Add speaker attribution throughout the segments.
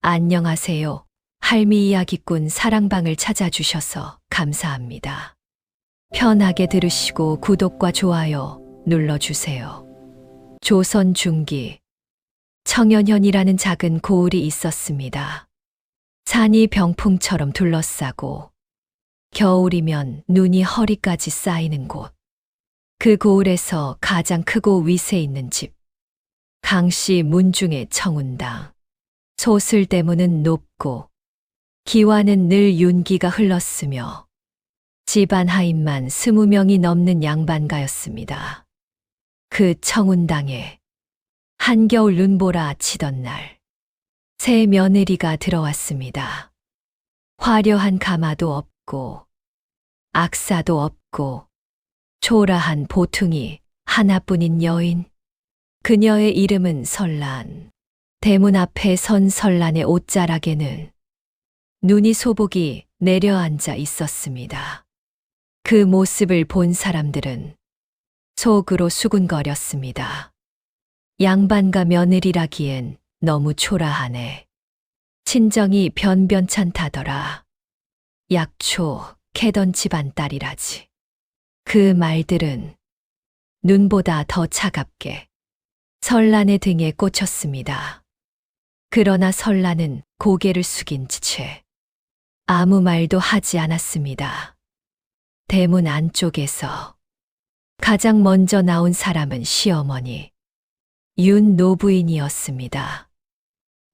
Speaker 1: 안녕하세요. 할미 이야기꾼 사랑방을 찾아주셔서 감사합니다. 편하게 들으시고 구독과 좋아요 눌러주세요. 조선 중기 청연현이라는 작은 고을이 있었습니다. 산이 병풍처럼 둘러싸고 겨울이면 눈이 허리까지 쌓이는 곳. 그 고을에서 가장 크고 위세 있는 집. 강씨 문중의 청운당. 소슬대문은 높고 기와는 늘 윤기가 흘렀으며 집안 하인만 20명이 넘는 양반가였습니다. 그 청운당에 한겨울 눈보라 치던 날 새 며느리가 들어왔습니다. 화려한 가마도 없고 악사도 없고 초라한 보퉁이 하나뿐인 여인. 그녀의 이름은 설란. 대문 앞에 선 설란의 옷자락에는 눈이 소복이 내려앉아 있었습니다. 그 모습을 본 사람들은 속으로 수군거렸습니다. 양반과 며느리라기엔 너무 초라하네. 친정이 변변찮다더라. 약초 캐던 집안 딸이라지. 그 말들은 눈보다 더 차갑게 설란의 등에 꽂혔습니다. 그러나 설란은 고개를 숙인 채 아무 말도 하지 않았습니다. 대문 안쪽에서 가장 먼저 나온 사람은 시어머니 윤 노부인이었습니다.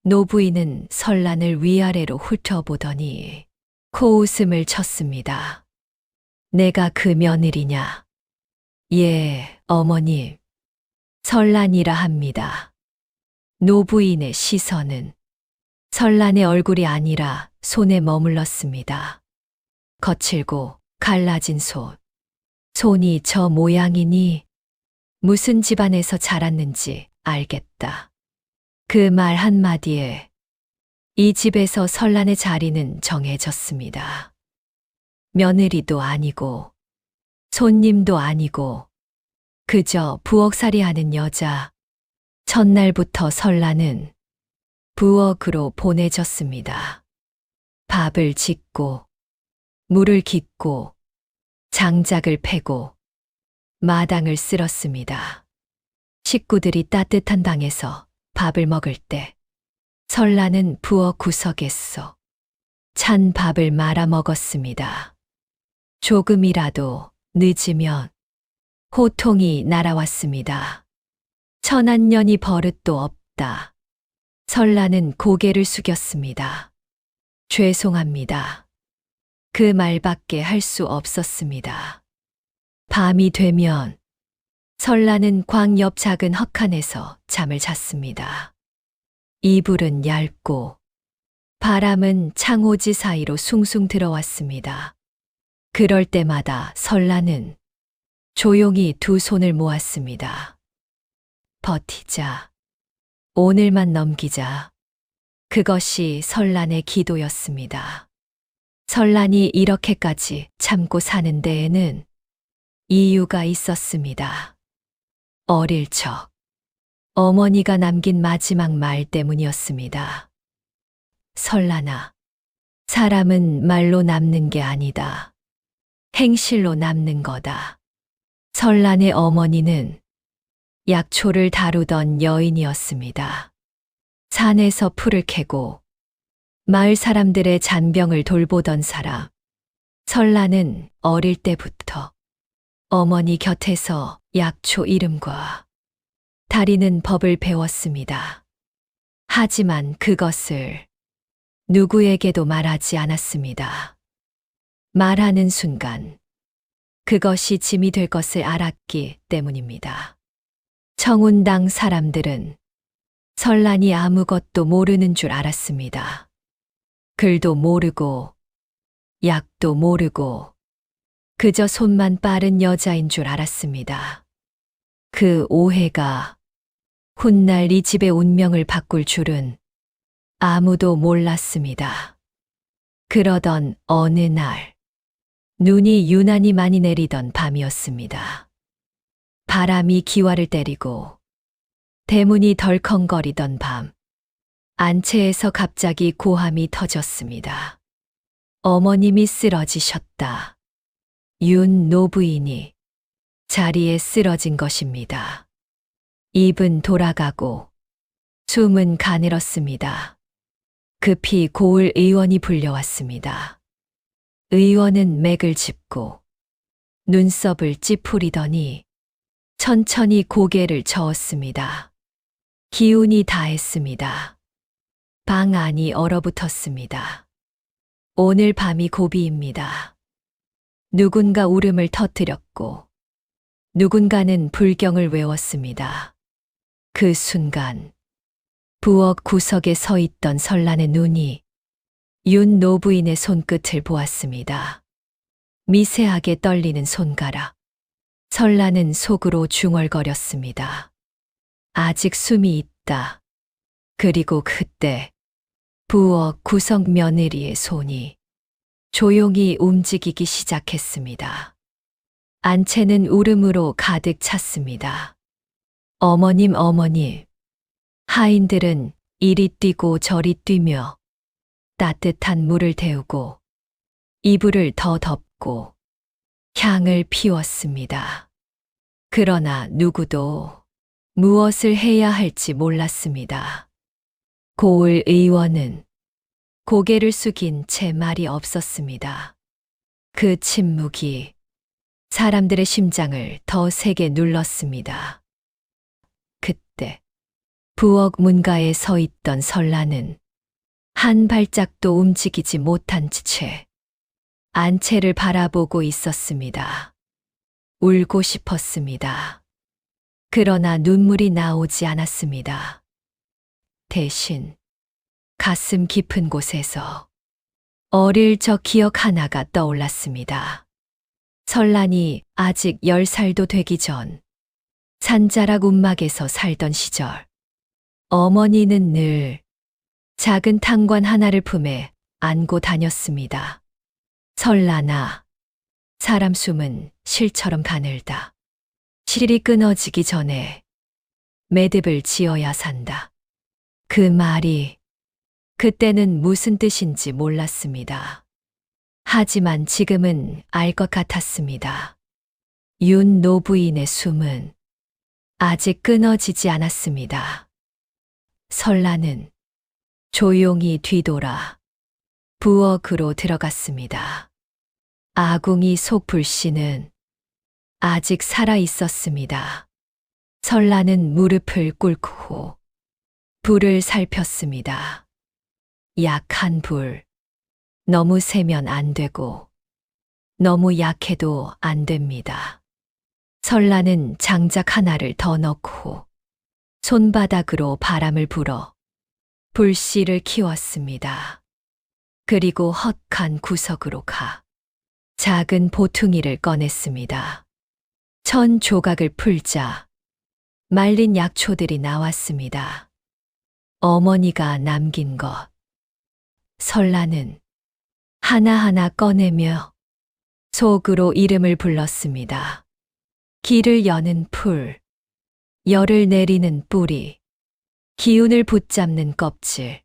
Speaker 1: 노부인은 설란을 위아래로 훑어보더니 코웃음을 쳤습니다. 내가 그 며느리냐? 예, 어머님. 설란이라 합니다. 노부인의 시선은 설란의 얼굴이 아니라 손에 머물렀습니다. 거칠고 갈라진 손. 손이 저 모양이니 무슨 집안에서 자랐는지 알겠다. 그 말 한마디에 이 집에서 설란의 자리는 정해졌습니다. 며느리도 아니고 손님도 아니고 그저 부엌살이 하는 여자. 첫날부터 설란은 부엌으로 보내졌습니다. 밥을 짓고 물을 깃고 장작을 패고 마당을 쓸었습니다. 식구들이 따뜻한 방에서 밥을 먹을 때 설란은 부엌 구석에서 찬 밥을 말아 먹었습니다. 조금이라도 늦으면 호통이 날아왔습니다. 천한년이 버릇도 없다. 설란은 고개를 숙였습니다. 죄송합니다. 그 말밖에 할 수 없었습니다. 밤이 되면 설란은 광 옆 작은 헛간에서 잠을 잤습니다. 이불은 얇고 바람은 창호지 사이로 숭숭 들어왔습니다. 그럴 때마다 설란은 조용히 두 손을 모았습니다. 버티자. 오늘만 넘기자. 그것이 설란의 기도였습니다. 설란이 이렇게까지 참고 사는 데에는 이유가 있었습니다. 어릴 적 어머니가 남긴 마지막 말 때문이었습니다. 설란아, 사람은 말로 남는 게 아니다. 행실로 남는 거다. 설란의 어머니는 약초를 다루던 여인이었습니다. 산에서 풀을 캐고 마을 사람들의 잔병을 돌보던 사람. 설란은 어릴 때부터 어머니 곁에서 약초 이름과 다리는 법을 배웠습니다. 하지만 그것을 누구에게도 말하지 않았습니다. 말하는 순간 그것이 짐이 될 것을 알았기 때문입니다. 청운당 사람들은 설란이 아무것도 모르는 줄 알았습니다. 글도 모르고 약도 모르고 그저 손만 빠른 여자인 줄 알았습니다. 그 오해가 훗날 이 집의 운명을 바꿀 줄은 아무도 몰랐습니다. 그러던 어느 날 눈이 유난히 많이 내리던 밤이었습니다. 바람이 기와를 때리고 대문이 덜컹거리던 밤. 안채에서 갑자기 고함이 터졌습니다. 어머님이 쓰러지셨다. 윤 노부인이 자리에 쓰러진 것입니다. 입은 돌아가고 숨은 가늘었습니다. 급히 고을 의원이 불려왔습니다. 의원은 맥을 짚고 눈썹을 찌푸리더니 천천히 고개를 저었습니다. 기운이 다했습니다. 방 안이 얼어붙었습니다. 오늘 밤이 고비입니다. 누군가 울음을 터뜨렸고 누군가는 불경을 외웠습니다. 그 순간 부엌 구석에 서 있던 설란의 눈이 윤 노부인의 손끝을 보았습니다. 미세하게 떨리는 손가락. 설란은 속으로 중얼거렸습니다. 아직 숨이 있다. 그리고 그때 부엌 구석 며느리의 손이 조용히 움직이기 시작했습니다. 안채는 울음으로 가득 찼습니다. 어머님, 어머님. 하인들은 이리 뛰고 저리 뛰며 따뜻한 물을 데우고 이불을 더 덮고 향을 피웠습니다. 그러나 누구도 무엇을 해야 할지 몰랐습니다. 고을 의원은 고개를 숙인 채 말이 없었습니다. 그 침묵이 사람들의 심장을 더 세게 눌렀습니다. 그때 부엌 문가에 서 있던 설란은 한 발짝도 움직이지 못한 채 안채를 바라보고 있었습니다. 울고 싶었습니다. 그러나 눈물이 나오지 않았습니다. 대신 가슴 깊은 곳에서 어릴 적 기억 하나가 떠올랐습니다. 설란이 아직 10살도 되기 전 산자락 움막에서 살던 시절 어머니는 늘 작은 탕관 하나를 품에 안고 다녔습니다. 설란아, 사람 숨은 실처럼 가늘다. 실이 끊어지기 전에 매듭을 지어야 산다. 그 말이 그때는 무슨 뜻인지 몰랐습니다. 하지만 지금은 알 것 같았습니다. 윤 노부인의 숨은 아직 끊어지지 않았습니다. 설란은 조용히 뒤돌아 부엌으로 들어갔습니다. 아궁이 속 불씨는 아직 살아 있었습니다. 설란은 무릎을 꿇고 불을 살폈습니다. 약한 불. 너무 세면 안 되고 너무 약해도 안 됩니다. 설란은 장작 하나를 더 넣고 손바닥으로 바람을 불어 불씨를 키웠습니다. 그리고 헛간 구석으로 가 작은 보퉁이를 꺼냈습니다. 천 조각을 풀자 말린 약초들이 나왔습니다. 어머니가 남긴 것. 설란은 하나하나 꺼내며 속으로 이름을 불렀습니다. 길을 여는 풀, 열을 내리는 뿌리, 기운을 붙잡는 껍질,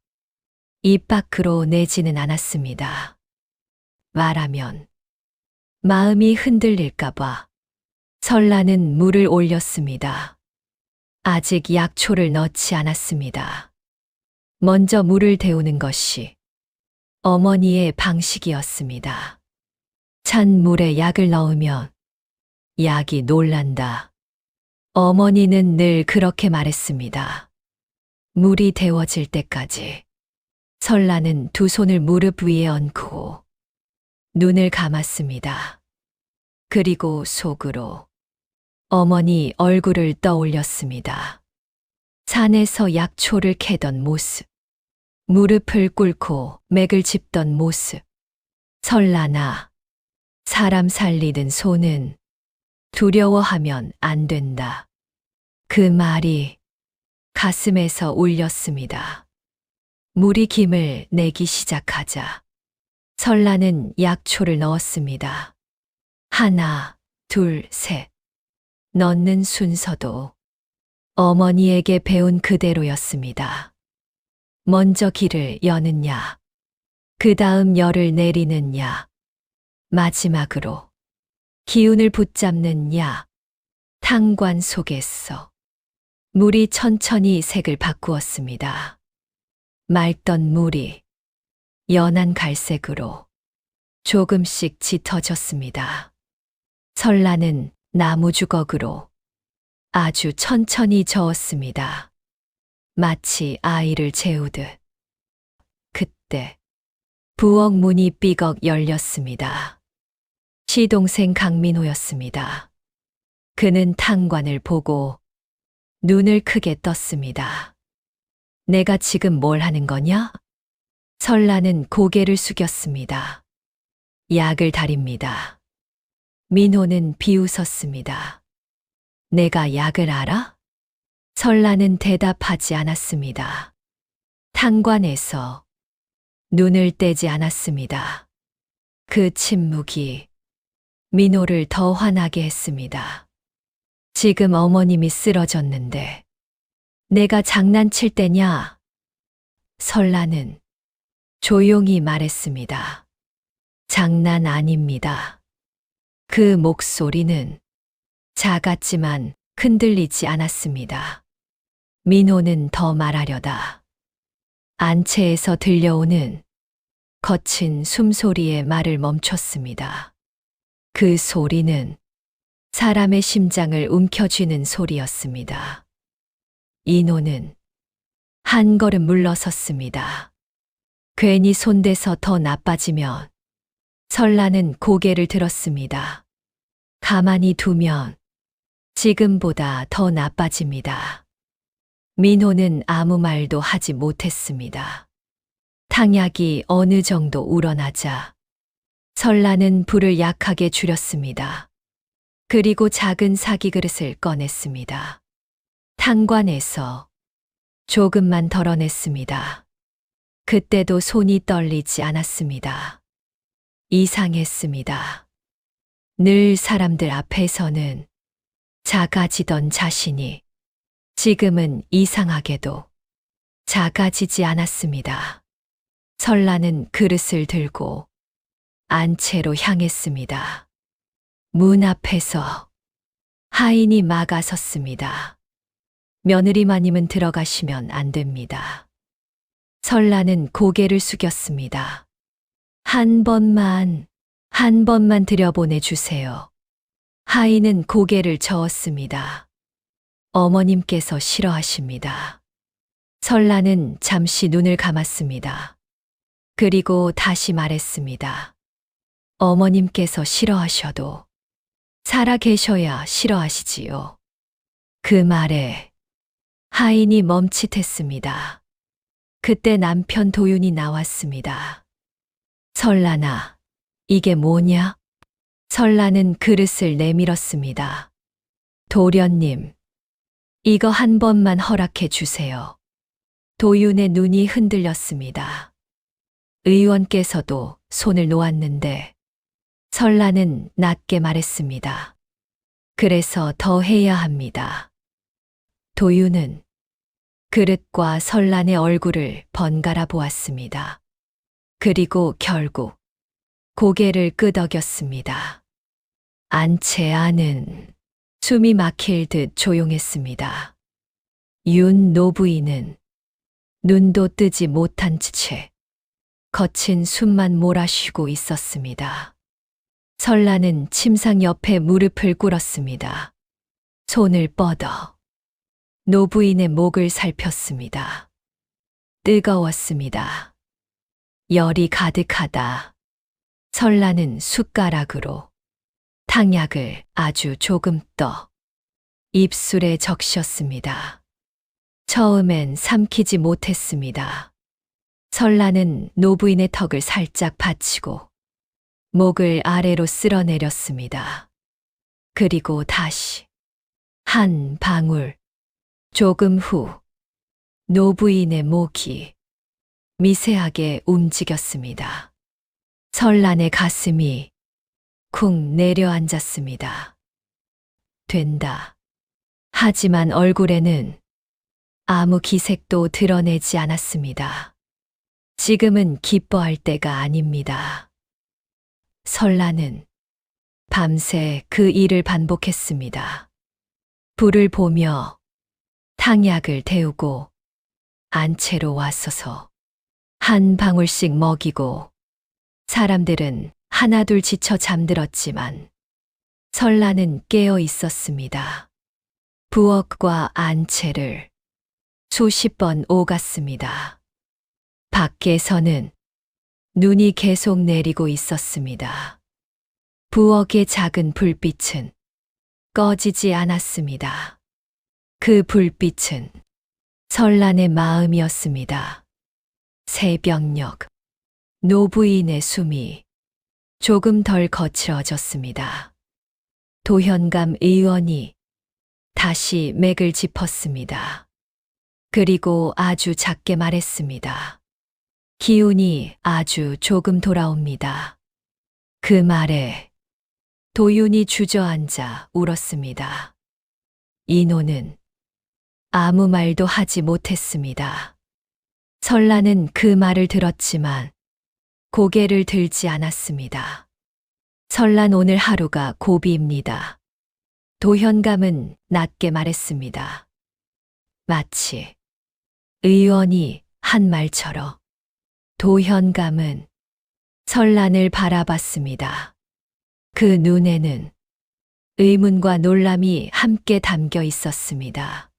Speaker 1: 입 밖으로 내지는 않았습니다. 말하면 마음이 흔들릴까봐 설란은 물을 올렸습니다. 아직 약초를 넣지 않았습니다. 먼저 물을 데우는 것이 어머니의 방식이었습니다. 찬 물에 약을 넣으면 약이 놀란다. 어머니는 늘 그렇게 말했습니다. 물이 데워질 때까지 설란은 두 손을 무릎 위에 얹고 눈을 감았습니다. 그리고 속으로 어머니 얼굴을 떠올렸습니다. 산에서 약초를 캐던 모습, 무릎을 꿇고 맥을 짚던 모습. 설란아, 사람 살리는 손은 두려워하면 안 된다. 그 말이 가슴에서 울렸습니다. 물이 김을 내기 시작하자 설란은 약초를 넣었습니다. 하나, 둘, 셋. 넣는 순서도 어머니에게 배운 그대로였습니다. 먼저 길을 여느냐, 그 다음 열을 내리느냐, 마지막으로 기운을 붙잡느냐. 탕관 속에서 물이 천천히 색을 바꾸었습니다. 맑던 물이 연한 갈색으로 조금씩 짙어졌습니다. 설라는 나무 주걱으로 아주 천천히 저었습니다. 마치 아이를 재우듯. 그때 부엌 문이 삐걱 열렸습니다. 시동생 강민호였습니다. 그는 탕관을 보고 눈을 크게 떴습니다. 내가 지금 뭘 하는 거냐? 설라는 고개를 숙였습니다. 약을 다립니다. 민호는 비웃었습니다. 내가 약을 알아? 설라는 대답하지 않았습니다. 탕관에서 눈을 떼지 않았습니다. 그 침묵이 민호를 더 화나게 했습니다. 지금 어머님이 쓰러졌는데 내가 장난칠 때냐? 설라는 조용히 말했습니다. 장난 아닙니다. 그 목소리는 작았지만 흔들리지 않았습니다. 민호는 더 말하려다 안채에서 들려오는 거친 숨소리에 말을 멈췄습니다. 그 소리는 사람의 심장을 움켜쥐는 소리였습니다. 인호는 한 걸음 물러섰습니다. 괜히 손대서 더 나빠지면. 설라는 고개를 들었습니다. 가만히 두면 지금보다 더 나빠집니다. 민호는 아무 말도 하지 못했습니다. 탕약이 어느 정도 우러나자 설라는 불을 약하게 줄였습니다. 그리고 작은 사기 그릇을 꺼냈습니다. 탕관에서 조금만 덜어냈습니다. 그때도 손이 떨리지 않았습니다. 이상했습니다. 늘 사람들 앞에서는 작아지던 자신이 지금은 이상하게도 작아지지 않았습니다. 설라는 그릇을 들고 안채로 향했습니다. 문 앞에서 하인이 막아섰습니다. 며느리 마님은 들어가시면 안 됩니다. 설라는 고개를 숙였습니다. 한 번만 들여보내주세요. 하인은 고개를 저었습니다. 어머님께서 싫어하십니다. 설라는 잠시 눈을 감았습니다. 그리고 다시 말했습니다. 어머님께서 싫어하셔도 살아 계셔야 싫어하시지요. 그 말에 하인이 멈칫했습니다. 그때 남편 도윤이 나왔습니다. 설라나, 이게 뭐냐? 설라는 그릇을 내밀었습니다. 도련님, 이거 한 번만 허락해 주세요. 도윤의 눈이 흔들렸습니다. 의원께서도 손을 놓았는데 설라는 낮게 말했습니다. 그래서 더 해야 합니다. 도윤은 그릇과 설란의 얼굴을 번갈아 보았습니다. 그리고 결국 고개를 끄덕였습니다. 안채 안은 숨이 막힐 듯 조용했습니다. 윤 노부인은 눈도 뜨지 못한 채 거친 숨만 몰아쉬고 있었습니다. 설라는 침상 옆에 무릎을 꿇었습니다. 손을 뻗어 노부인의 목을 살폈습니다. 뜨거웠습니다. 열이 가득하다. 설라는 숟가락으로 탕약을 아주 조금 떠 입술에 적셨습니다. 처음엔 삼키지 못했습니다. 설라는 노부인의 턱을 살짝 받치고 목을 아래로 쓸어내렸습니다. 그리고 다시 한 방울. 조금 후 노부인의 목이 미세하게 움직였습니다. 설란의 가슴이 쿵 내려앉았습니다. 된다. 하지만 얼굴에는 아무 기색도 드러내지 않았습니다. 지금은 기뻐할 때가 아닙니다. 설라는 밤새 그 일을 반복했습니다. 불을 보며 탕약을 데우고 안채로 왔어서 한 방울씩 먹이고 사람들은 하나둘 지쳐 잠들었지만 설라는 깨어 있었습니다. 부엌과 안채를 수십 번 오갔습니다. 밖에서는 눈이 계속 내리고 있었습니다. 부엌의 작은 불빛은 꺼지지 않았습니다. 그 불빛은 설란의 마음이었습니다. 새벽녘 노부인의 숨이 조금 덜 거칠어졌습니다. 도현감 의원이 다시 맥을 짚었습니다. 그리고 아주 작게 말했습니다. 기운이 아주 조금 돌아옵니다. 그 말에 도윤이 주저앉아 울었습니다. 인호는 아무 말도 하지 못했습니다. 설라는 그 말을 들었지만 고개를 들지 않았습니다. 설란 오늘 하루가 고비입니다. 도현감은 낮게 말했습니다. 마치 의원이 한 말처럼 도현감은 설란을 바라봤습니다. 그 눈에는 의문과 놀람이 함께 담겨 있었습니다.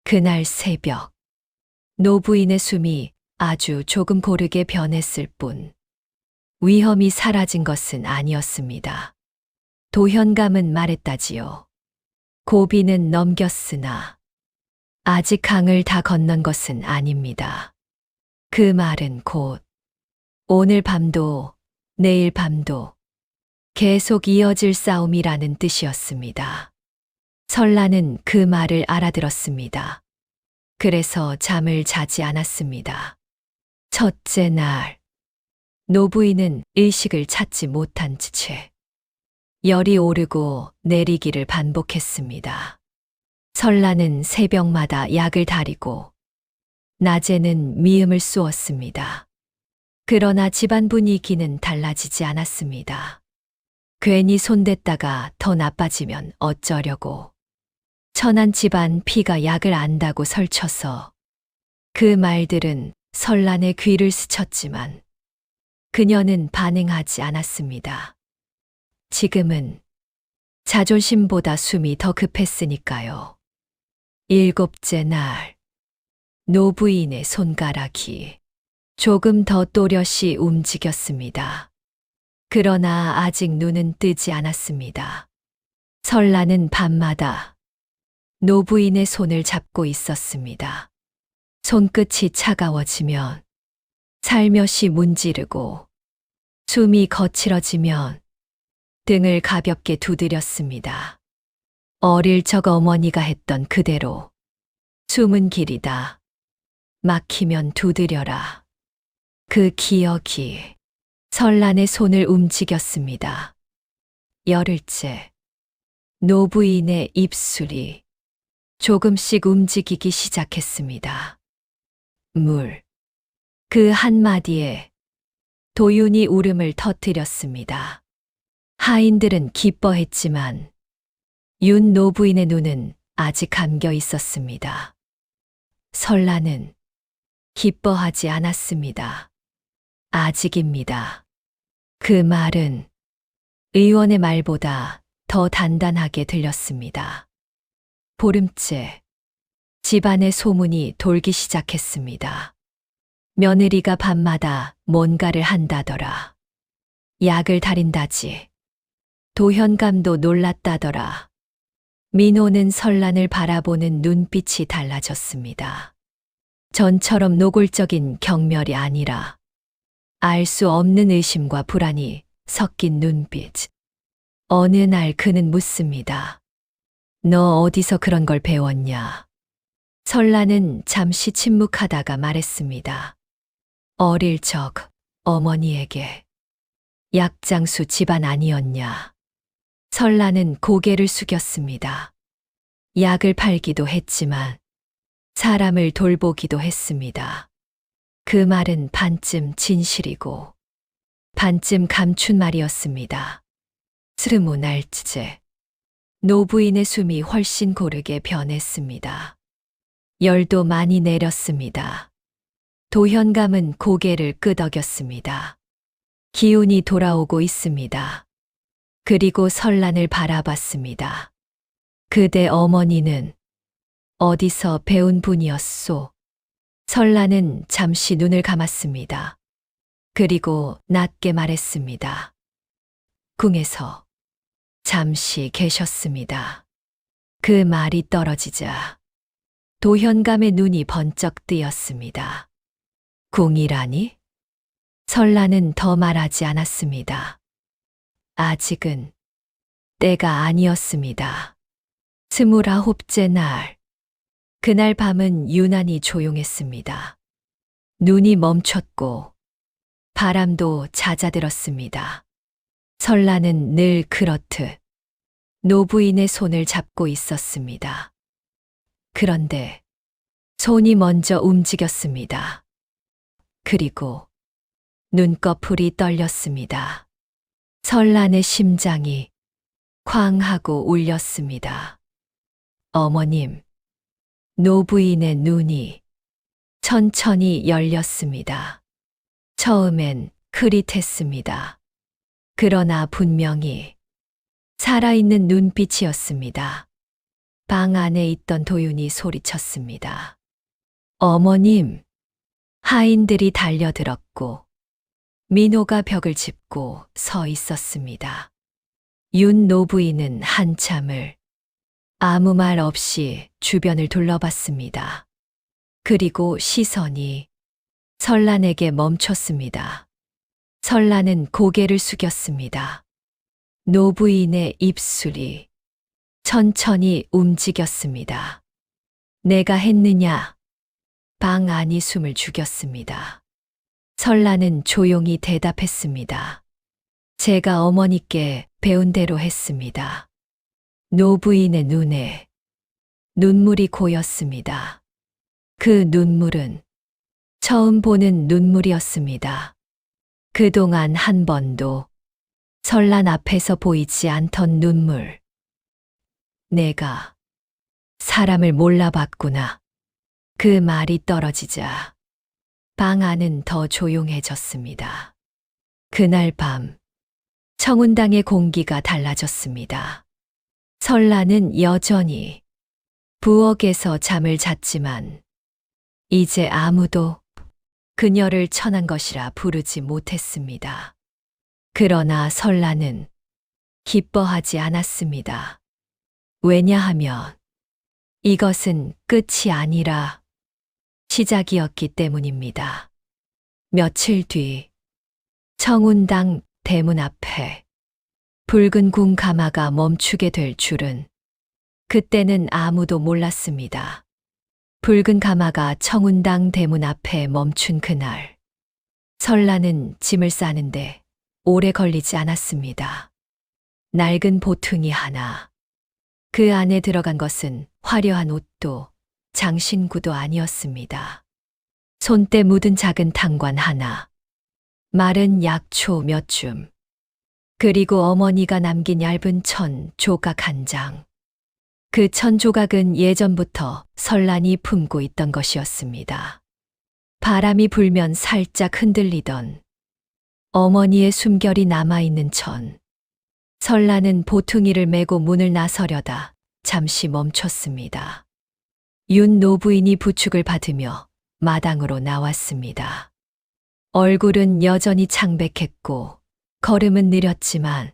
Speaker 1: 그날 새벽, 노부인의 숨이 아주 조금 고르게 변했을 뿐 위험이 사라진 것은 아니었습니다. 도현감은 말했다지요. 고비는 넘겼으나 아직 강을 다 건넌 것은 아닙니다. 그 말은 곧 오늘 밤도 내일 밤도 계속 이어질 싸움이라는 뜻이었습니다. 설라는 그 말을 알아들었습니다. 그래서 잠을 자지 않았습니다. 첫째 날, 노부인은 의식을 찾지 못한 채 열이 오르고 내리기를 반복했습니다. 설라는 새벽마다 약을 다리고 낮에는 미음을 쏘았습니다. 그러나 집안 분위기는 달라지지 않았습니다. 괜히 손댔다가 더 나빠지면 어쩌려고. 천한 집안 피가 약을 안다고 설쳐서 그 말들은 설란의 귀를 스쳤지만 그녀는 반응하지 않았습니다. 지금은 자존심보다 숨이 더 급했으니까요. 일곱째 날, 노부인의 손가락이 조금 더 또렷이 움직였습니다. 그러나 아직 눈은 뜨지 않았습니다. 설라는 밤마다 노부인의 손을 잡고 있었습니다. 손끝이 차가워지면 살며시 문지르고 숨이 거칠어지면 등을 가볍게 두드렸습니다. 어릴 적 어머니가 했던 그대로 숨은 길이다. 막히면 두드려라. 그 기억이 설란의 손을 움직였습니다. 열흘째, 노부인의 입술이 조금씩 움직이기 시작했습니다. 물. 그 한마디에 도윤이 울음을 터뜨렸습니다. 하인들은 기뻐했지만 윤 노부인의 눈은 아직 감겨 있었습니다. 설라는 기뻐하지 않았습니다. 아직입니다. 그 말은 의원의 말보다 더 단단하게 들렸습니다. 보름째, 집안의 소문이 돌기 시작했습니다. 며느리가 밤마다 뭔가를 한다더라. 약을 다린다지. 도현감도 놀랐다더라. 민호는 설란을 바라보는 눈빛이 달라졌습니다. 전처럼 노골적인 경멸이 아니라 알 수 없는 의심과 불안이 섞인 눈빛. 어느 날 그는 묻습니다. 너 어디서 그런 걸 배웠냐? 설란은 잠시 침묵하다가 말했습니다. 어릴 적 어머니에게. 약장수 집안 아니었냐? 설란은 고개를 숙였습니다. 약을 팔기도 했지만 사람을 돌보기도 했습니다. 그 말은 반쯤 진실이고 반쯤 감춘 말이었습니다. 스르모 날츠제. 노부인의 숨이 훨씬 고르게 변했습니다. 열도 많이 내렸습니다. 도현감은 고개를 끄덕였습니다. 기운이 돌아오고 있습니다. 그리고 설란을 바라봤습니다. 그대 어머니는 어디서 배운 분이었소? 설란은 잠시 눈을 감았습니다. 그리고 낮게 말했습니다. 궁에서 잠시 계셨습니다. 그 말이 떨어지자 도현감의 눈이 번쩍 뜨였습니다. 궁이라니? 설란은 더 말하지 않았습니다. 아직은 때가 아니었습니다. 29째 날, 그날 밤은 유난히 조용했습니다. 눈이 멈췄고 바람도 잦아들었습니다. 설란은 늘 그렇듯 노부인의 손을 잡고 있었습니다. 그런데 손이 먼저 움직였습니다. 그리고 눈꺼풀이 떨렸습니다. 설란의 심장이 쾅 하고 울렸습니다. 어머님, 노부인의 눈이 천천히 열렸습니다. 처음엔 흐릿했습니다. 그러나 분명히 살아있는 눈빛이었습니다. 방 안에 있던 도윤이 소리쳤습니다. 어머님! 하인들이 달려들었고 민호가 벽을 짚고 서 있었습니다. 윤 노부인은 한참을 아무 말 없이 주변을 둘러봤습니다. 그리고 시선이 설란에게 멈췄습니다. 설란은 고개를 숙였습니다. 노부인의 입술이 천천히 움직였습니다. 내가 했느냐? 방 안이 숨을 죽였습니다. 설란은 조용히 대답했습니다. 제가 어머니께 배운 대로 했습니다. 노부인의 눈에 눈물이 고였습니다. 그 눈물은 처음 보는 눈물이었습니다. 그동안 한 번도 설란 앞에서 보이지 않던 눈물. 내가 사람을 몰라봤구나. 그 말이 떨어지자 방 안은 더 조용해졌습니다. 그날 밤 청운당의 공기가 달라졌습니다. 설란은 여전히 부엌에서 잠을 잤지만 이제 아무도 그녀를 천한 것이라 부르지 못했습니다. 그러나 설란은 기뻐하지 않았습니다. 왜냐하면 이것은 끝이 아니라 시작이었기 때문입니다. 며칠 뒤 청운당 대문 앞에 붉은 궁 가마가 멈추게 될 줄은 그때는 아무도 몰랐습니다. 붉은 가마가 청운당 대문 앞에 멈춘 그날, 설란은 짐을 싸는데 오래 걸리지 않았습니다. 낡은 보퉁이 하나, 그 안에 들어간 것은 화려한 옷도 장신구도 아니었습니다. 손때 묻은 작은 탕관 하나, 마른 약초 몇 줌, 그리고 어머니가 남긴 얇은 천 조각 한 장. 그 천 조각은 예전부터 설란이 품고 있던 것이었습니다. 바람이 불면 살짝 흔들리던 어머니의 숨결이 남아있는 천. 설란은 보퉁이를 메고 문을 나서려다 잠시 멈췄습니다. 윤 노부인이 부축을 받으며 마당으로 나왔습니다. 얼굴은 여전히 창백했고 걸음은 느렸지만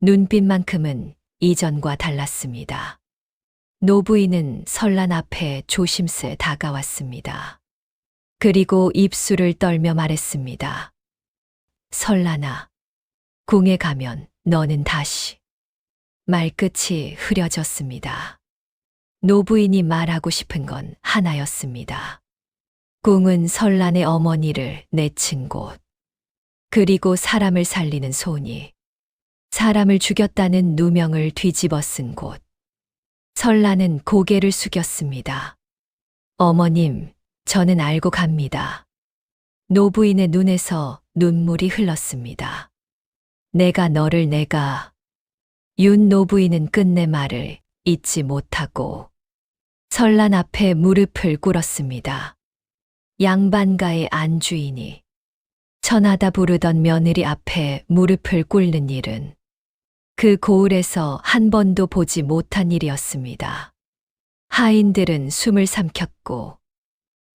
Speaker 1: 눈빛만큼은 이전과 달랐습니다. 노부인은 설란 앞에 조심스레 다가왔습니다. 그리고 입술을 떨며 말했습니다. 설란아, 궁에 가면 너는 다시. 말끝이 흐려졌습니다. 노부인이 말하고 싶은 건 하나였습니다. 궁은 설란의 어머니를 내친 곳, 그리고 사람을 살리는 손이 사람을 죽였다는 누명을 뒤집어 쓴 곳. 설란은 고개를 숙였습니다. 어머님, 저는 알고 갑니다. 노부인의 눈에서 눈물이 흘렀습니다. 내가 윤 노부인은 끝내 말을 잊지 못하고 설란 앞에 무릎을 꿇었습니다. 양반가의 안주인이 천하다 부르던 며느리 앞에 무릎을 꿇는 일은 그 고을에서 한 번도 보지 못한 일이었습니다. 하인들은 숨을 삼켰고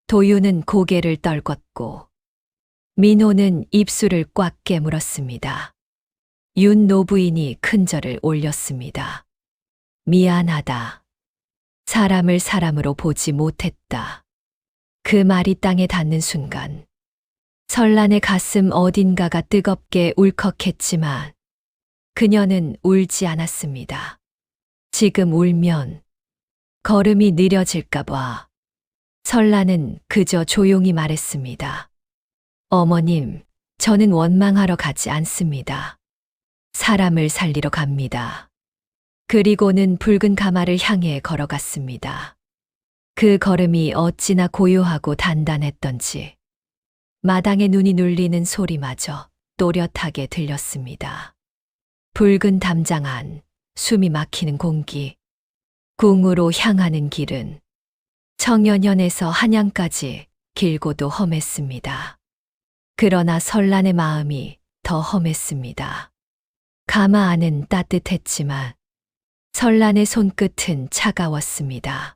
Speaker 1: 도유는 고개를 떨궜고 민호는 입술을 꽉 깨물었습니다. 윤 노부인이 큰절을 올렸습니다. 미안하다. 사람을 사람으로 보지 못했다. 그 말이 땅에 닿는 순간 설란의 가슴 어딘가가 뜨겁게 울컥했지만 그녀는 울지 않았습니다. 지금 울면 걸음이 느려질까봐 설란은 그저 조용히 말했습니다. 어머님, 저는 원망하러 가지 않습니다. 사람을 살리러 갑니다. 그리고는 붉은 가마를 향해 걸어갔습니다. 그 걸음이 어찌나 고요하고 단단했던지 마당에 눈이 눌리는 소리마저 또렷하게 들렸습니다. 붉은 담장 안, 숨이 막히는 공기, 궁으로 향하는 길은 청년현에서 한양까지 길고도 험했습니다. 그러나 설란의 마음이 더 험했습니다. 가마 안은 따뜻했지만 설란의 손끝은 차가웠습니다.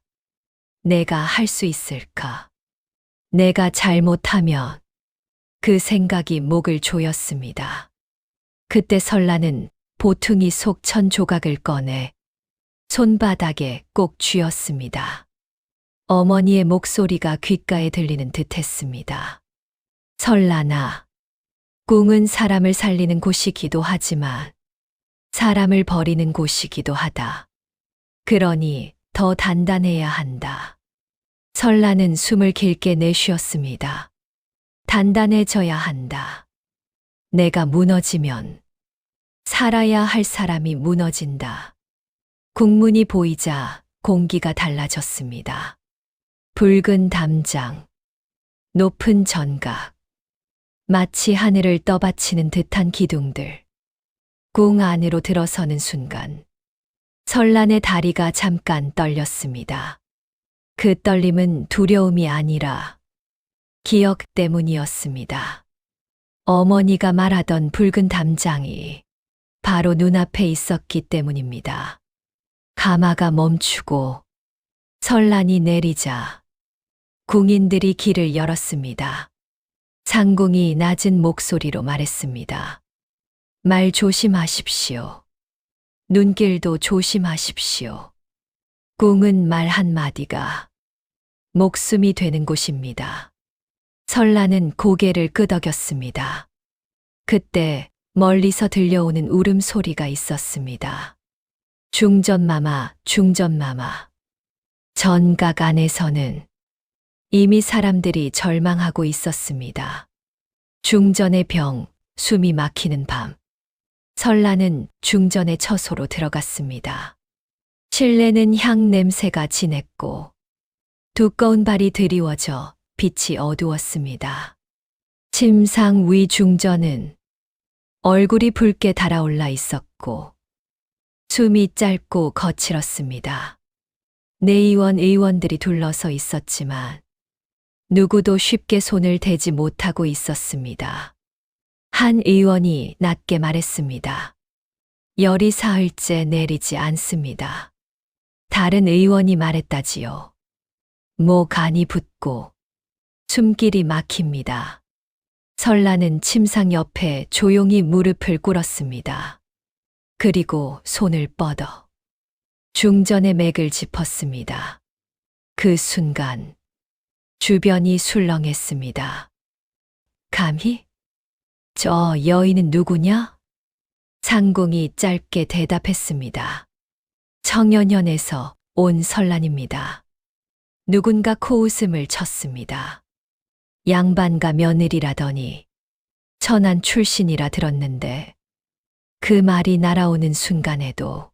Speaker 1: 내가 할 수 있을까? 내가 잘못하면 그 생각이 목을 조였습니다. 그때 설란은 보퉁이 속 천 조각을 꺼내 손바닥에 꼭 쥐었습니다. 어머니의 목소리가 귓가에 들리는 듯했습니다. 설란아, 궁은 사람을 살리는 곳이기도 하지만 사람을 버리는 곳이기도 하다. 그러니 더 단단해야 한다. 설란은 숨을 길게 내쉬었습니다. 단단해져야 한다. 내가 무너지면 살아야 할 사람이 무너진다. 국문이 보이자 공기가 달라졌습니다. 붉은 담장, 높은 전각, 마치 하늘을 떠받치는 듯한 기둥들. 궁 안으로 들어서는 순간 설란의 다리가 잠깐 떨렸습니다. 그 떨림은 두려움이 아니라 기억 때문이었습니다. 어머니가 말하던 붉은 담장이 바로 눈앞에 있었기 때문입니다. 가마가 멈추고 설란이 내리자 궁인들이 길을 열었습니다. 상궁이 낮은 목소리로 말했습니다. 말 조심하십시오. 눈길도 조심하십시오. 궁은 말 한마디가 목숨이 되는 곳입니다. 설란은 고개를 끄덕였습니다. 그때 멀리서 들려오는 울음소리가 있었습니다. 중전마마, 중전마마. 전각 안에서는 이미 사람들이 절망하고 있었습니다. 중전의 병, 숨이 막히는 밤. 설란은 중전의 처소로 들어갔습니다. 실내는 향 냄새가 진했고 두꺼운 발이 드리워져 빛이 어두웠습니다. 침상 위 중전은 얼굴이 붉게 달아올라 있었고 숨이 짧고 거칠었습니다. 내의원 의원들이 둘러서 있었지만 누구도 쉽게 손을 대지 못하고 있었습니다. 한 의원이 낮게 말했습니다. 열이 사흘째 내리지 않습니다. 다른 의원이 말했다지요. 목 안이 붓고 숨길이 막힙니다. 설란은 침상 옆에 조용히 무릎을 꿇었습니다. 그리고 손을 뻗어 중전의 맥을 짚었습니다. 그 순간 주변이 술렁했습니다. 감히? 저 여인은 누구냐? 상궁이 짧게 대답했습니다. 청년현에서 온 설란입니다. 누군가 코웃음을 쳤습니다. 양반가 며느리라더니 천한 출신이라 들었는데 그 말이 날아오는 순간에도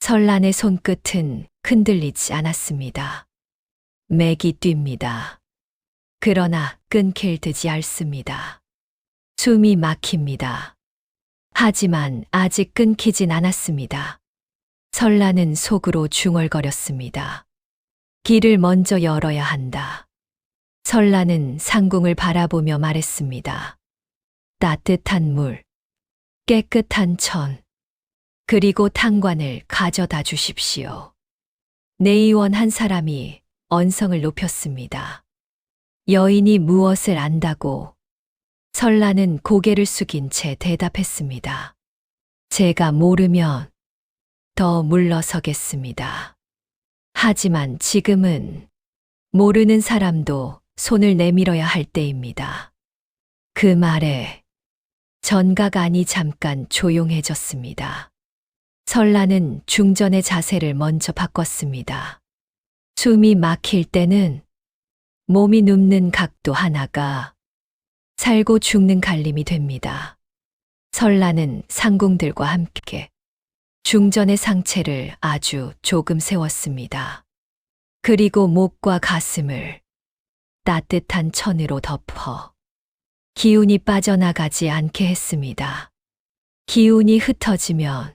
Speaker 1: 설란의 손끝은 흔들리지 않았습니다. 맥이 뜁니다. 그러나 끊길 듯이 앓습니다. 숨이 막힙니다. 하지만 아직 끊기진 않았습니다. 설라는 속으로 중얼거렸습니다. 길을 먼저 열어야 한다. 설라는 상궁을 바라보며 말했습니다. 따뜻한 물, 깨끗한 천, 그리고 탕관을 가져다 주십시오. 내의원 한 사람이 언성을 높였습니다. 여인이 무엇을 안다고? 설라는 고개를 숙인 채 대답했습니다. 제가 모르면 더 물러서겠습니다. 하지만 지금은 모르는 사람도 손을 내밀어야 할 때입니다. 그 말에 전가간이 잠깐 조용해졌습니다. 설라는 중전의 자세를 먼저 바꿨습니다. 숨이 막힐 때는 몸이 눕는 각도 하나가 살고 죽는 갈림이 됩니다. 설라는 상궁들과 함께 중전의 상체를 아주 조금 세웠습니다. 그리고 목과 가슴을 따뜻한 천으로 덮어 기운이 빠져나가지 않게 했습니다. 기운이 흩어지면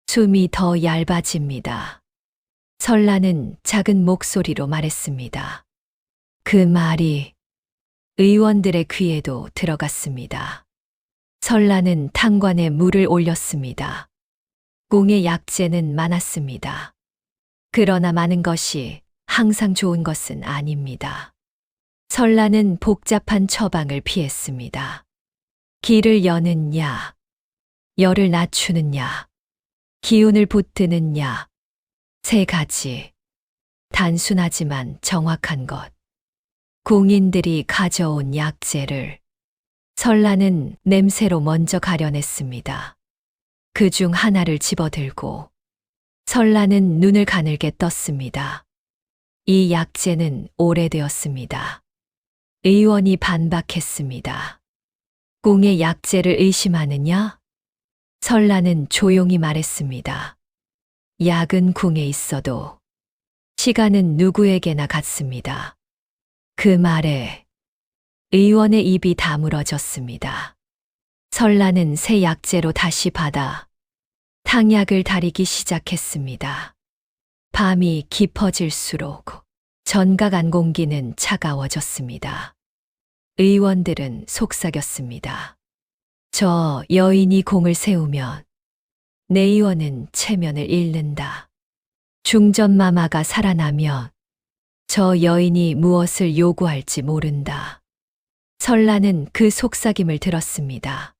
Speaker 1: 숨이 더 얇아집니다. 설라는 작은 목소리로 말했습니다. 그 말이 의원들의 귀에도 들어갔습니다. 설라는 탕관에 물을 올렸습니다. 공의 약재는 많았습니다. 그러나 많은 것이 항상 좋은 것은 아닙니다. 설라는 복잡한 처방을 피했습니다. 기를 여는 약, 열을 낮추는 약, 기운을 붙드는 약, 세 가지. 단순하지만 정확한 것. 궁인들이 가져온 약재를 설라는 냄새로 먼저 가려냈습니다. 그중 하나를 집어들고 설라는 눈을 가늘게 떴습니다. 이 약재는 오래되었습니다. 의원이 반박했습니다. 궁의 약재를 의심하느냐? 설라는 조용히 말했습니다. 약은 궁에 있어도 시간은 누구에게나 같습니다. 그 말에 의원의 입이 다물어졌습니다. 설라는 새 약재로 다시 받아 탕약을 다리기 시작했습니다. 밤이 깊어질수록 전각안 공기는 차가워졌습니다. 의원들은 속삭였습니다. 저 여인이 공을 세우면 내의원은 체면을 잃는다. 중전마마가 살아나면 저 여인이 무엇을 요구할지 모른다. 설라는 그 속삭임을 들었습니다.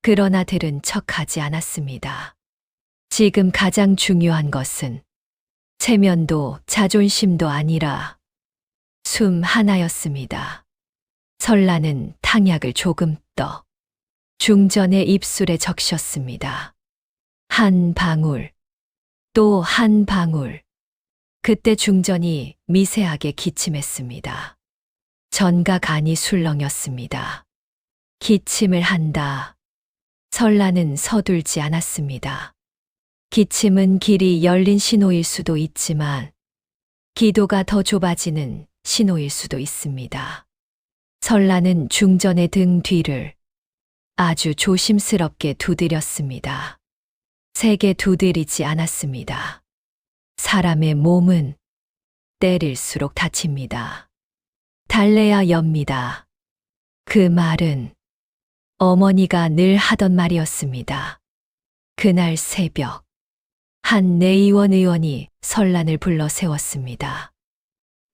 Speaker 1: 그러나 들은 척하지 않았습니다. 지금 가장 중요한 것은 체면도 자존심도 아니라 숨 하나였습니다. 설라는 탕약을 조금 떠 중전의 입술에 적셨습니다. 한 방울, 또 한 방울. 그때 중전이 미세하게 기침했습니다. 전과 간이 술렁였습니다. 기침을 한다. 설라는 서둘지 않았습니다. 기침은 길이 열린 신호일 수도 있지만 기도가 더 좁아지는 신호일 수도 있습니다. 설라는 중전의 등 뒤를 아주 조심스럽게 두드렸습니다. 세게 두드리지 않았습니다. 사람의 몸은 때릴수록 다칩니다. 달래야 엽니다. 그 말은 어머니가 늘 하던 말이었습니다. 그날 새벽 한 내의원 의원이 설란을 불러 세웠습니다.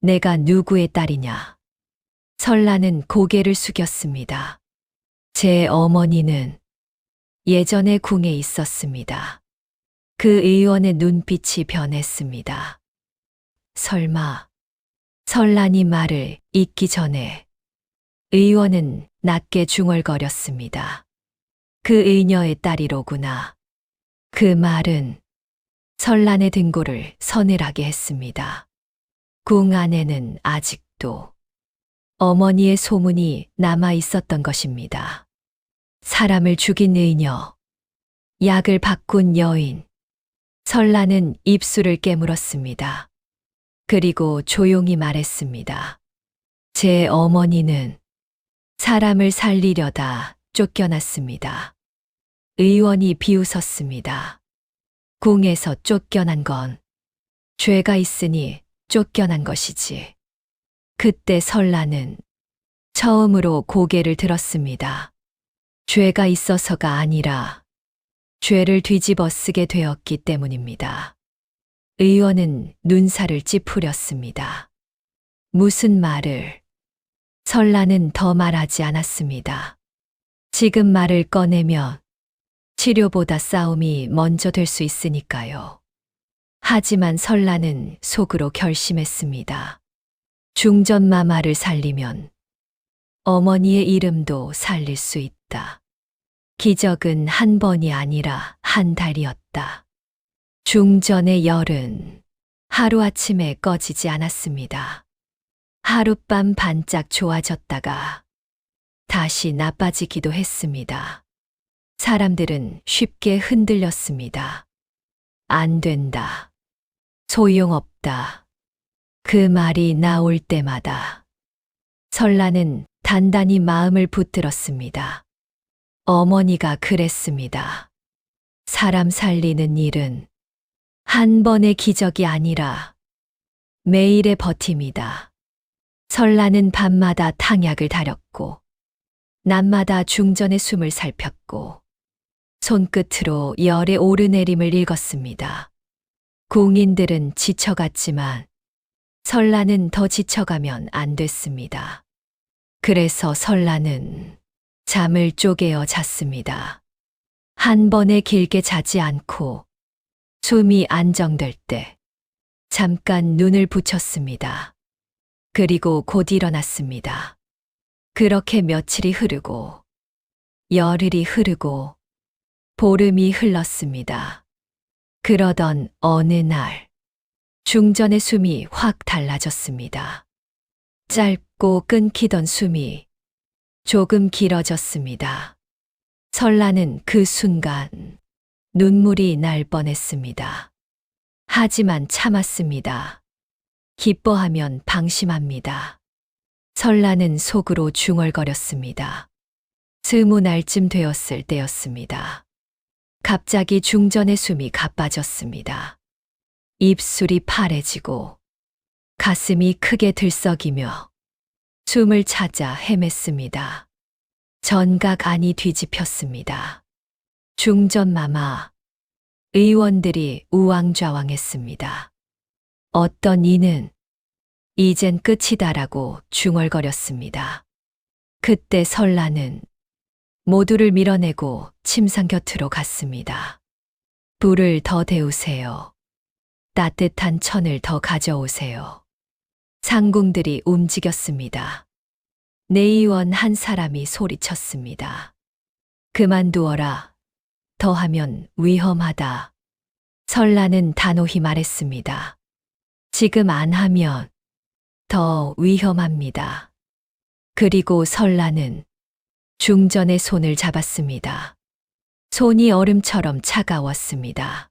Speaker 1: 내가 누구의 딸이냐? 설란은 고개를 숙였습니다. 제 어머니는 예전에 궁에 있었습니다. 그 의원의 눈빛이 변했습니다. 설마 설란이 말을 잇기 전에 의원은 낮게 중얼거렸습니다. 그 의녀의 딸이로구나. 그 말은 설란의 등골을 서늘하게 했습니다. 궁 안에는 아직도 어머니의 소문이 남아 있었던 것입니다. 사람을 죽인 의녀, 약을 바꾼 여인. 설라는 입술을 깨물었습니다. 그리고 조용히 말했습니다. 제 어머니는 사람을 살리려다 쫓겨났습니다. 의원이 비웃었습니다. 궁에서 쫓겨난 건 죄가 있으니 쫓겨난 것이지. 그때 설라는 처음으로 고개를 들었습니다. 죄가 있어서가 아니라 죄를 뒤집어 쓰게 되었기 때문입니다. 의원은 눈살을 찌푸렸습니다. 무슨 말을? 설라는 더 말하지 않았습니다. 지금 말을 꺼내면 치료보다 싸움이 먼저 될 수 있으니까요. 하지만 설라는 속으로 결심했습니다. 중전마마를 살리면 어머니의 이름도 살릴 수 있다. 기적은 한 번이 아니라 한 달이었다. 중전의 열은 하루아침에 꺼지지 않았습니다. 하룻밤 반짝 좋아졌다가 다시 나빠지기도 했습니다. 사람들은 쉽게 흔들렸습니다. 안 된다. 소용없다. 그 말이 나올 때마다 설라는 단단히 마음을 붙들었습니다. 어머니가 그랬습니다. 사람 살리는 일은 한 번의 기적이 아니라 매일의 버팀이다. 설라는 밤마다 탕약을 다렸고 낮마다 중전의 숨을 살폈고 손끝으로 열의 오르내림을 읽었습니다. 궁인들은 지쳐갔지만 설라는 더 지쳐가면 안 됐습니다. 그래서 설라는 잠을 쪼개어 잤습니다. 한 번에 길게 자지 않고 숨이 안정될 때 잠깐 눈을 붙였습니다. 그리고 곧 일어났습니다. 그렇게 며칠이 흐르고 열흘이 흐르고 보름이 흘렀습니다. 그러던 어느 날 중전의 숨이 확 달라졌습니다. 짧고 끊기던 숨이 조금 길어졌습니다. 설라는 그 순간 눈물이 날 뻔했습니다. 하지만 참았습니다. 기뻐하면 방심합니다. 설라는 속으로 중얼거렸습니다. 20날쯤 되었을 때였습니다. 갑자기 중전의 숨이 가빠졌습니다. 입술이 파래지고 가슴이 크게 들썩이며 숨을 찾아 헤맸습니다. 전각 안이 뒤집혔습니다. 중전마마, 의원들이 우왕좌왕했습니다. 어떤 이는 이젠 끝이다라고 중얼거렸습니다. 그때 설라는 모두를 밀어내고 침상 곁으로 갔습니다. 불을 더 데우세요. 따뜻한 천을 더 가져오세요. 상궁들이 움직였습니다. 내의원 한 사람이 소리쳤습니다. 그만두어라. 더하면 위험하다. 설라는 단호히 말했습니다. 지금 안 하면 더 위험합니다. 그리고 설라는 중전의 손을 잡았습니다. 손이 얼음처럼 차가웠습니다.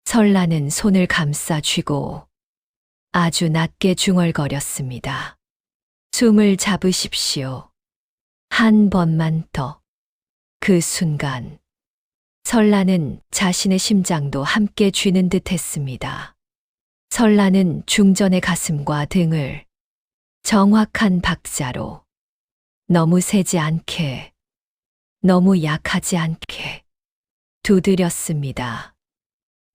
Speaker 1: 설라는 손을 감싸 쥐고 아주 낮게 중얼거렸습니다. 숨을 잡으십시오. 한 번만 더. 그 순간 설라는 자신의 심장도 함께 쥐는 듯 했습니다. 설라는 중전의 가슴과 등을 정확한 박자로 너무 세지 않게, 너무 약하지 않게 두드렸습니다.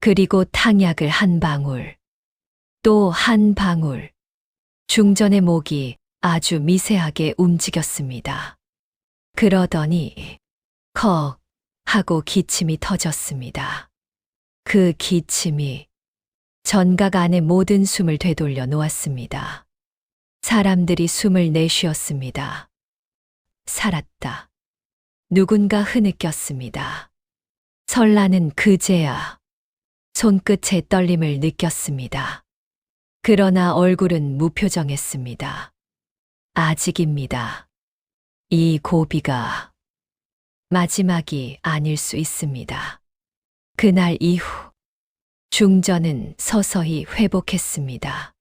Speaker 1: 그리고 탕약을 한 방울, 또 한 방울, 중전의 목이 아주 미세하게 움직였습니다. 그러더니 컥 하고 기침이 터졌습니다. 그 기침이 전각 안의 모든 숨을 되돌려 놓았습니다. 사람들이 숨을 내쉬었습니다. 살았다. 누군가 흐느꼈습니다. 설라는 그제야 손끝의 떨림을 느꼈습니다. 그러나 얼굴은 무표정했습니다. 아직입니다. 이 고비가 마지막이 아닐 수 있습니다. 그날 이후 중전은 서서히 회복했습니다.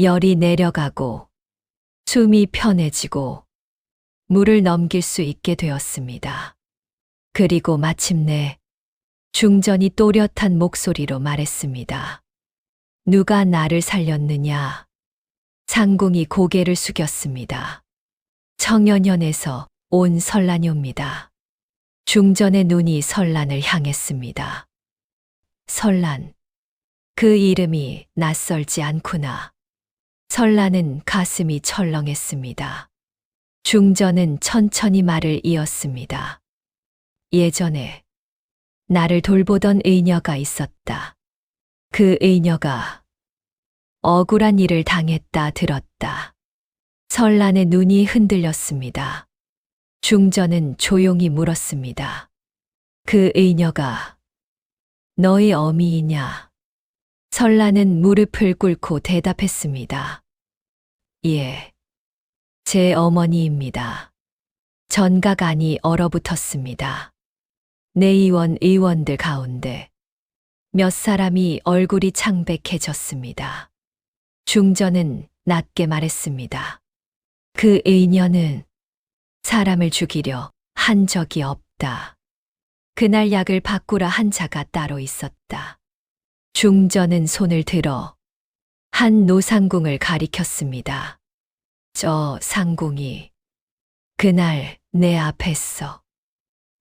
Speaker 1: 열이 내려가고 숨이 편해지고 물을 넘길 수 있게 되었습니다. 그리고 마침내 중전이 또렷한 목소리로 말했습니다. 누가 나를 살렸느냐? 상궁이 고개를 숙였습니다. 청년현에서 온 설란이 옵니다. 중전의 눈이 설란을 향했습니다. 설란. 그 이름이 낯설지 않구나. 설란은 가슴이 철렁했습니다. 중전은 천천히 말을 이었습니다. 예전에 나를 돌보던 의녀가 있었다. 그 의녀가 억울한 일을 당했다 들었다. 설란의 눈이 흔들렸습니다. 중전은 조용히 물었습니다. 그 의녀가 너의 어미이냐? 설란은 무릎을 꿇고 대답했습니다. 예, 제 어머니입니다. 전각 안이 얼어붙었습니다. 내의원 의원들 가운데 몇 사람이 얼굴이 창백해졌습니다. 중전은 낮게 말했습니다. 그 의녀는 사람을 죽이려 한 적이 없다. 그날 약을 바꾸라 한 자가 따로 있었다. 중전은 손을 들어 한 노상궁을 가리켰습니다. 저 상궁이 그날 내 앞에서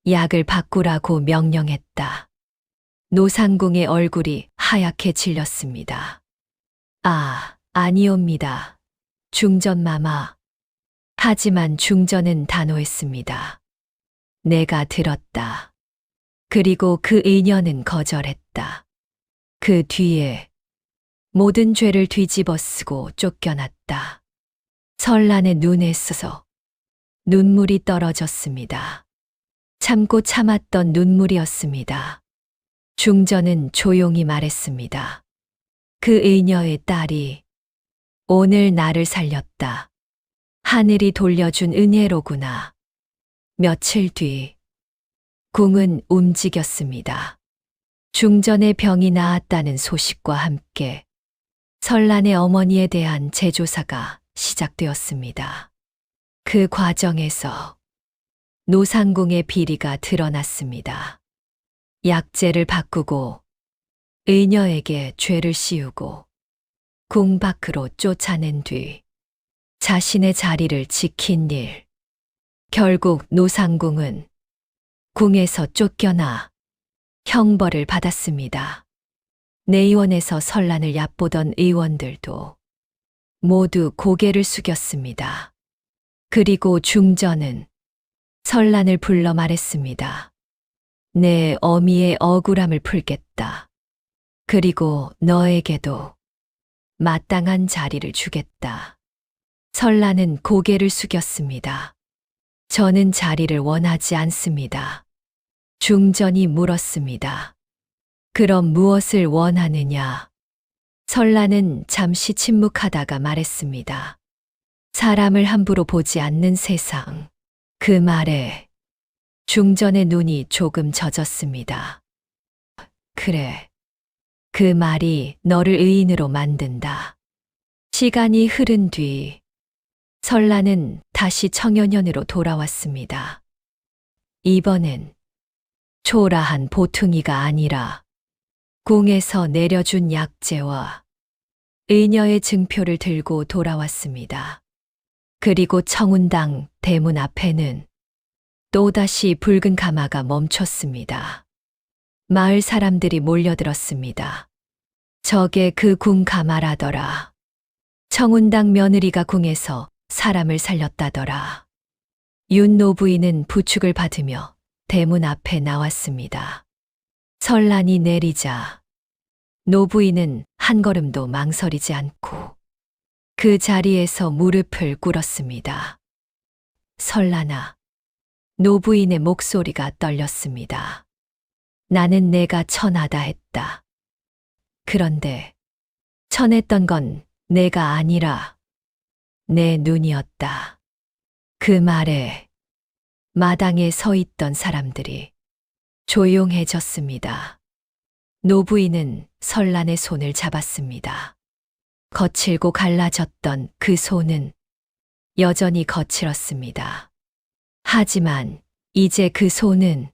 Speaker 1: 약을 바꾸라고 명령했다. 노상궁의 얼굴이 하얗게 질렸습니다. 아, 아니옵니다. 중전마마. 하지만 중전은 단호했습니다. 내가 들었다. 그리고 그 의녀는 거절했다. 그 뒤에 모든 죄를 뒤집어 쓰고 쫓겨났다. 설란의 눈에 있어서 눈물이 떨어졌습니다. 참고 참았던 눈물이었습니다. 중전은 조용히 말했습니다. 그 의녀의 딸이 오늘 나를 살렸다. 하늘이 돌려준 은혜로구나. 며칠 뒤 궁은 움직였습니다. 중전의 병이 나았다는 소식과 함께 설란의 어머니에 대한 재조사가 시작되었습니다. 그 과정에서 노상궁의 비리가 드러났습니다. 약재를 바꾸고 의녀에게 죄를 씌우고 궁 밖으로 쫓아낸 뒤 자신의 자리를 지킨 일. 결국 노상궁은 궁에서 쫓겨나 형벌을 받았습니다. 내의원에서 설란을 얕보던 의원들도 모두 고개를 숙였습니다. 그리고 중전은 설란을 불러 말했습니다. 내 어미의 억울함을 풀겠다. 그리고 너에게도 마땅한 자리를 주겠다. 설란은 고개를 숙였습니다. 저는 자리를 원하지 않습니다. 중전이 물었습니다. 그럼 무엇을 원하느냐? 설란은 잠시 침묵하다가 말했습니다. 사람을 함부로 보지 않는 세상. 그 말에 중전의 눈이 조금 젖었습니다. 그래. 그 말이 너를 의인으로 만든다. 시간이 흐른 뒤 설란은 다시 청년현으로 돌아왔습니다. 이번엔 초라한 보퉁이가 아니라 궁에서 내려준 약재와 의녀의 증표를 들고 돌아왔습니다. 그리고 청운당 대문 앞에는 또다시 붉은 가마가 멈췄습니다. 마을 사람들이 몰려들었습니다. 저게 그 궁 가마라더라. 청운당 며느리가 궁에서 사람을 살렸다더라. 윤 노부인은 부축을 받으며 대문 앞에 나왔습니다. 설란이 내리자 노부인은 한 걸음도 망설이지 않고 그 자리에서 무릎을 꿇었습니다. 설란아, 노부인의 목소리가 떨렸습니다. 나는 내가 천하다 했다. 그런데 천했던 건 내가 아니라 내 눈이었다. 그 말에 마당에 서 있던 사람들이 조용해졌습니다. 노부인은 설란의 손을 잡았습니다. 거칠고 갈라졌던 그 손은 여전히 거칠었습니다. 하지만 이제 그 손은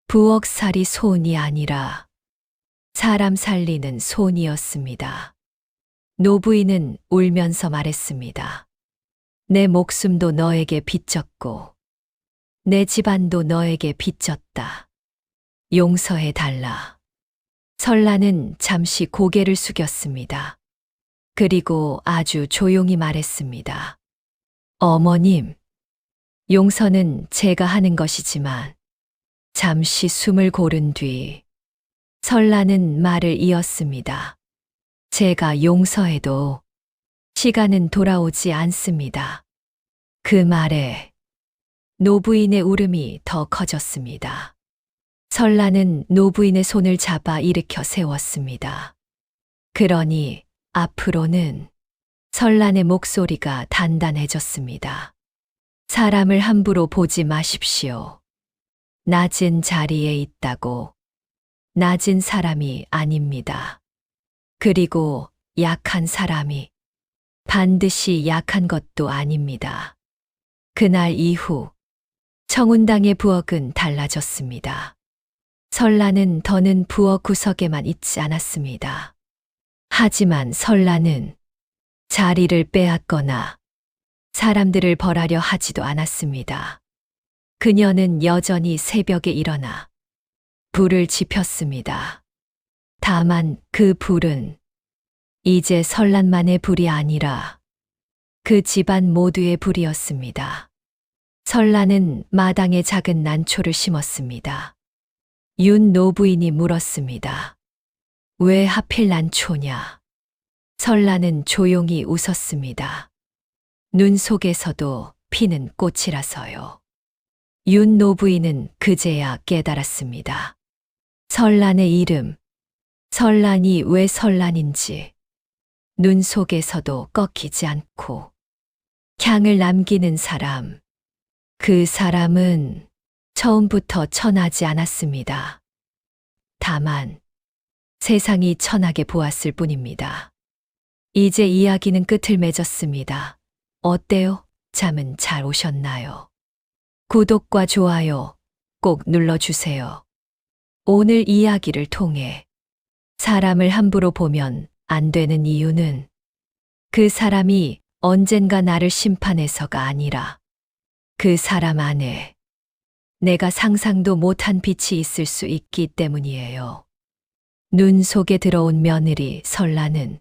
Speaker 1: 부엌살이 손이 아니라 사람 살리는 손이었습니다. 노부인은 울면서 말했습니다. 내 목숨도 너에게 빚졌고 내 집안도 너에게 빚졌다. 용서해 달라. 설라는 잠시 고개를 숙였습니다. 그리고 아주 조용히 말했습니다. 어머님, 용서는 제가 하는 것이지만 잠시 숨을 고른 뒤 설라는 말을 이었습니다. 제가 용서해도 시간은 돌아오지 않습니다. 그 말에 노부인의 울음이 더 커졌습니다. 설라는 노부인의 손을 잡아 일으켜 세웠습니다. 그러니 앞으로는 설란의 목소리가 단단해졌습니다. 사람을 함부로 보지 마십시오. 낮은 자리에 있다고 낮은 사람이 아닙니다. 그리고 약한 사람이 반드시 약한 것도 아닙니다. 그날 이후 청운당의 부엌은 달라졌습니다. 설라는 더는 부엌 구석에만 있지 않았습니다. 하지만 설라는 자리를 빼앗거나 사람들을 벌하려 하지도 않았습니다. 그녀는 여전히 새벽에 일어나 불을 지폈습니다. 다만 그 불은 이제 설란만의 불이 아니라 그 집안 모두의 불이었습니다. 설라는 마당에 작은 난초를 심었습니다. 윤 노부인이 물었습니다. 왜 하필 난초냐? 설라는 조용히 웃었습니다. 눈 속에서도 피는 꽃이라서요. 윤 노부인은 그제야 깨달았습니다. 설란의 이름, 설란이 왜 설란인지 눈 속에서도 꺾이지 않고 향을 남기는 사람, 그 사람은 처음부터 천하지 않았습니다. 다만 세상이 천하게 보았을 뿐입니다. 이제 이야기는 끝을 맺었습니다. 어때요? 잠은 잘 오셨나요? 구독과 좋아요 꼭 눌러주세요. 오늘 이야기를 통해 사람을 함부로 보면 안 되는 이유는 그 사람이 언젠가 나를 심판해서가 아니라 그 사람 안에 내가 상상도 못한 빛이 있을 수 있기 때문이에요. 눈 속에 들어온 며느리 설라는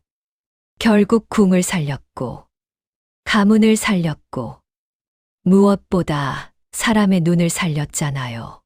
Speaker 1: 결국 궁을 살렸고 가문을 살렸고 무엇보다 사람의 눈을 살렸잖아요.